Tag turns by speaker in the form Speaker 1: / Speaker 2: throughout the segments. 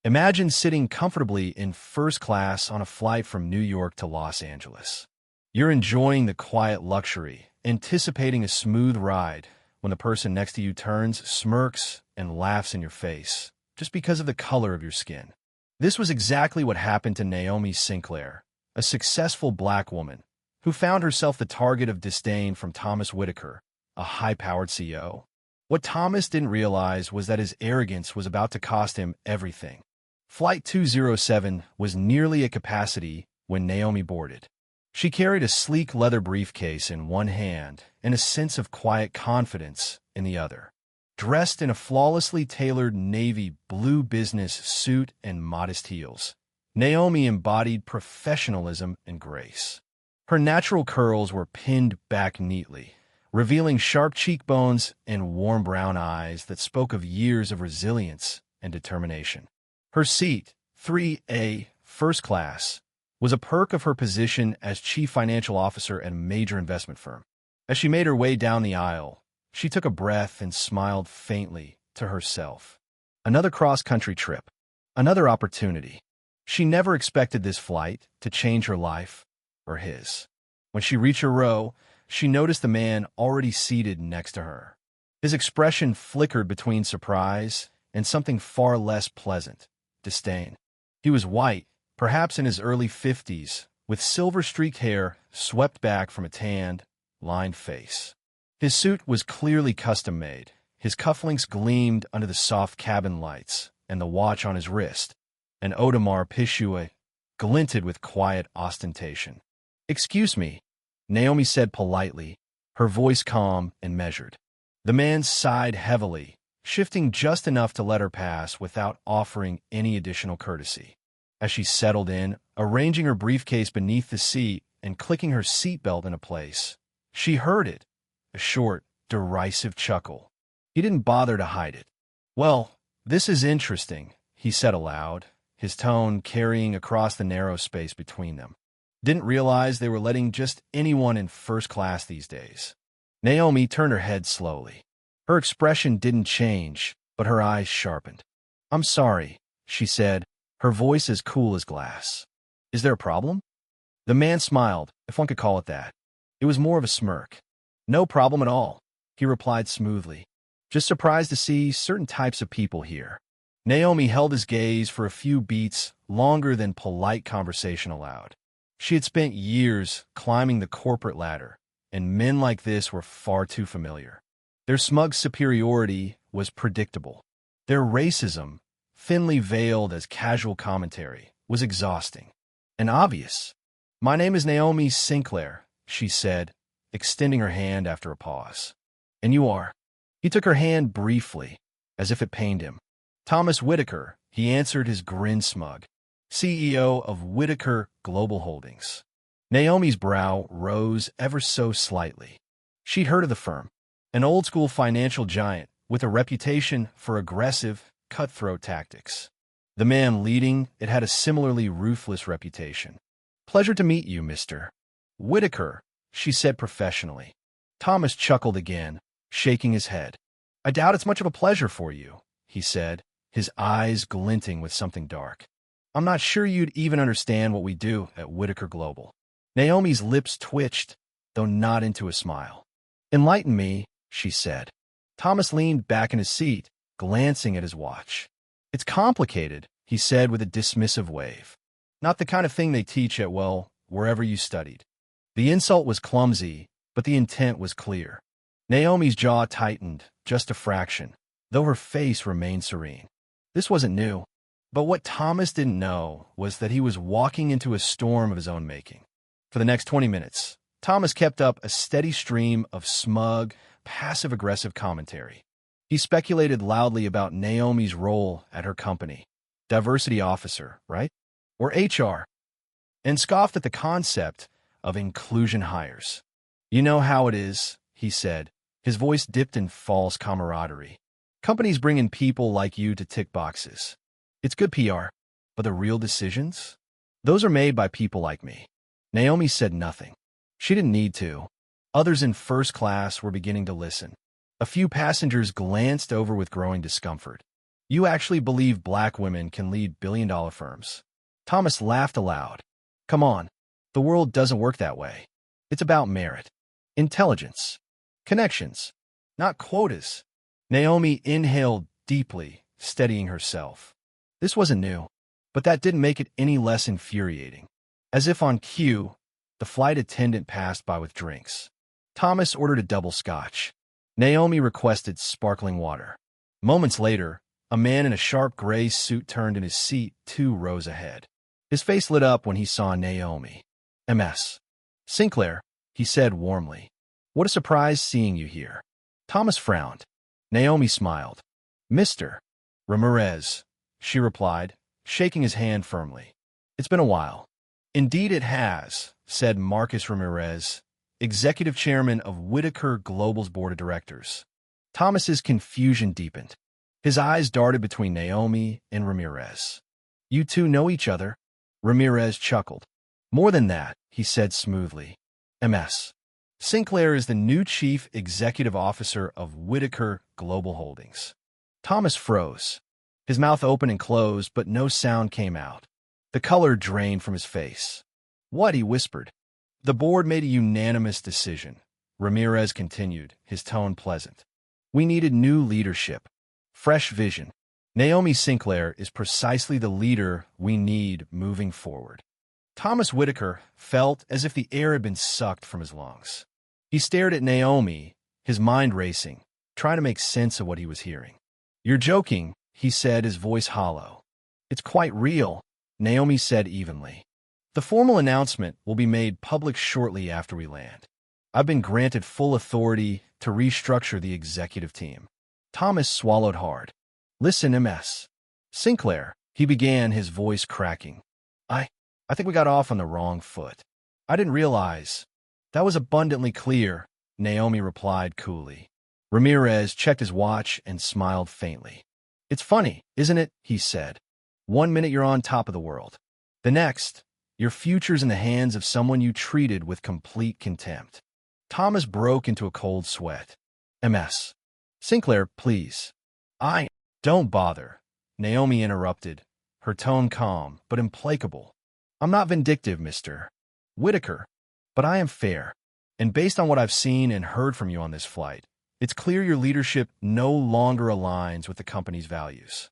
Speaker 1: Imagine sitting comfortably in first class on a flight from New York to Los Angeles. You're enjoying the quiet luxury, anticipating a smooth ride, when the person next to you turns, smirks, and laughs in your face, just because of the color of your skin. This was exactly what happened to Naomi Sinclair, a successful black woman who found herself the target of disdain from Thomas Whitaker, a high-powered CEO. What Thomas didn't realize was that his arrogance was about to cost him everything. Flight 207 was nearly at capacity when Naomi boarded. She carried a sleek leather briefcase in one hand and a sense of quiet confidence in the other. Dressed in a flawlessly tailored navy blue business suit and modest heels, Naomi embodied professionalism and grace. Her natural curls were pinned back neatly, revealing sharp cheekbones and warm brown eyes that spoke of years of resilience and determination. Her seat, 3A, first class, was a perk of her position as chief financial officer at a major investment firm. As she made her way down the aisle, she took a breath and smiled faintly to herself. Another cross-country trip. Another opportunity. She never expected this flight to change her life or his. When she reached her row, she noticed the man already seated next to her. His expression flickered between surprise and something far less pleasant. Disdain. He was white, perhaps in his early 50s, with silver-streaked hair swept back from a tanned, lined face. His suit was clearly custom-made. His cufflinks gleamed under the soft cabin lights, and the watch on his wrist, an Audemars Piguet, glinted with quiet ostentation. "Excuse me," Naomi said politely, her voice calm and measured. The man sighed heavily, shifting just enough to let her pass without offering any additional courtesy. As she settled in, arranging her briefcase beneath the seat and clicking her seatbelt into place, she heard it, a short, derisive chuckle. He didn't bother to hide it. "Well, this is interesting," he said aloud, his tone carrying across the narrow space between them. Didn't realize they were letting just anyone in first class these days. Naomi turned her head slowly. Her expression didn't change, but her eyes sharpened. "I'm sorry," she said, her voice as cool as glass. "Is there a problem?" The man smiled, if one could call it that. It was more of a smirk. "No problem at all," he replied smoothly. "Just surprised to see certain types of people here." Naomi held his gaze for a few beats longer than polite conversation allowed. She had spent years climbing the corporate ladder, and men like this were far too familiar. Their smug superiority was predictable. Their racism, thinly veiled as casual commentary, was exhausting and obvious. "My name is Naomi Sinclair," she said, extending her hand after a pause. "And you are?" He took her hand briefly, as if it pained him. "Thomas Whitaker," he answered, his grin smug. "CEO of Whitaker Global Holdings." Naomi's brow rose ever so slightly. She'd heard of the firm, an old-school financial giant with a reputation for aggressive, cutthroat tactics. The man leading it had a similarly ruthless reputation. "Pleasure to meet you, Mr. Whitaker," she said professionally. Thomas chuckled again, shaking his head. "I doubt it's much of a pleasure for you," he said, his eyes glinting with something dark. "I'm not sure you'd even understand what we do at Whitaker Global." Naomi's lips twitched, though not into a smile. "Enlighten me," she said. Thomas leaned back in his seat, glancing at his watch. "It's complicated," he said with a dismissive wave. "Not the kind of thing they teach at, well, wherever you studied." The insult was clumsy, but the intent was clear. Naomi's jaw tightened, just a fraction, though her face remained serene. This wasn't new, but what Thomas didn't know was that he was walking into a storm of his own making. For the next 20 minutes, Thomas kept up a steady stream of smug, passive-aggressive commentary. He speculated loudly about Naomi's role at her company. Diversity officer, right? Or HR. And scoffed at the concept of inclusion hires. "You know how it is," he said, his voice dipped in false camaraderie. "Companies bring in people like you to tick boxes. It's good PR, but the real decisions? Those are made by people like me." Naomi said nothing. She didn't need to. Others in first class were beginning to listen. A few passengers glanced over with growing discomfort. You actually believe black women can lead billion-dollar firms? Thomas laughed aloud. Come on. The world doesn't work that way. It's about merit, intelligence, connections, not quotas. Naomi inhaled deeply, steadying herself. This wasn't new, but that didn't make it any less infuriating. As if on cue, the flight attendant passed by with drinks. Thomas ordered a double scotch. Naomi requested sparkling water. Moments later, a man in a sharp gray suit turned in his seat 2 rows ahead. His face lit up when he saw Naomi. Ms. Sinclair, he said warmly. What a surprise seeing you here. Thomas frowned. Naomi smiled. Mr. Ramirez, she replied, shaking his hand firmly. It's been a while. Indeed it has, said Marcus Ramirez, executive chairman of Whitaker Global's board of directors. Thomas's confusion deepened. His eyes darted between Naomi and Ramirez. You two know each other? Ramirez chuckled. More than that, he said smoothly. Ms. Sinclair is the new chief executive officer of Whitaker Global Holdings. Thomas froze. His mouth opened and closed, but no sound came out. The color drained from his face. What? He whispered. The board made a unanimous decision. Ramirez continued, his tone pleasant. We needed new leadership. Fresh vision. Naomi Sinclair is precisely the leader we need moving forward. Thomas Whitaker felt as if the air had been sucked from his lungs. He stared at Naomi, his mind racing, trying to make sense of what he was hearing. You're joking, he said, his voice hollow. It's quite real, Naomi said evenly. The formal announcement will be made public shortly after we land. I've been granted full authority to restructure the executive team. Thomas swallowed hard. Listen, Ms. Sinclair, he began, his voice cracking. I think we got off on the wrong foot. I didn't realize. That was abundantly clear, Naomi replied coolly. Ramirez checked his watch and smiled faintly. It's funny, isn't it? He said. 1 minute you're on top of the world. The next, your future's in the hands of someone you treated with complete contempt. Thomas broke into a cold sweat. Ms. Sinclair, please. Don't bother, Naomi interrupted, her tone calm but implacable. I'm not vindictive, Mr. Whitaker, but I am fair. And based on what I've seen and heard from you on this flight, it's clear your leadership no longer aligns with the company's values.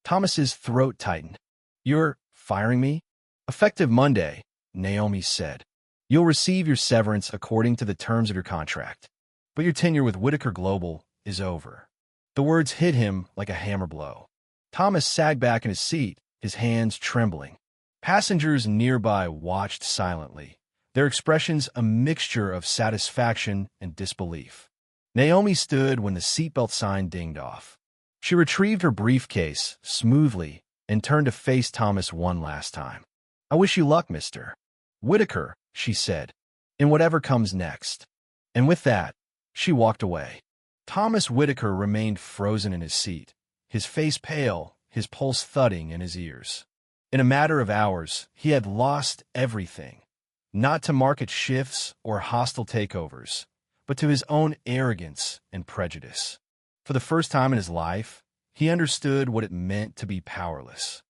Speaker 1: Thomas's throat tightened. You're firing me? Effective Monday, Naomi said. You'll receive your severance according to the terms of your contract. But your tenure with Whitaker Global is over. The words hit him like a hammer blow. Thomas sagged back in his seat, his hands trembling. Passengers nearby watched silently, their expressions a mixture of satisfaction and disbelief. Naomi stood when the seatbelt sign dinged off. She retrieved her briefcase smoothly and turned to face Thomas one last time. I wish you luck, Mr. Whitaker, she said, in whatever comes next. And with that, she walked away. Thomas Whitaker remained frozen in his seat, his face pale, his pulse thudding in his ears. In a matter of hours, he had lost everything, not to market shifts or hostile takeovers, but to his own arrogance and prejudice. For the first time in his life, he understood what it meant to be powerless.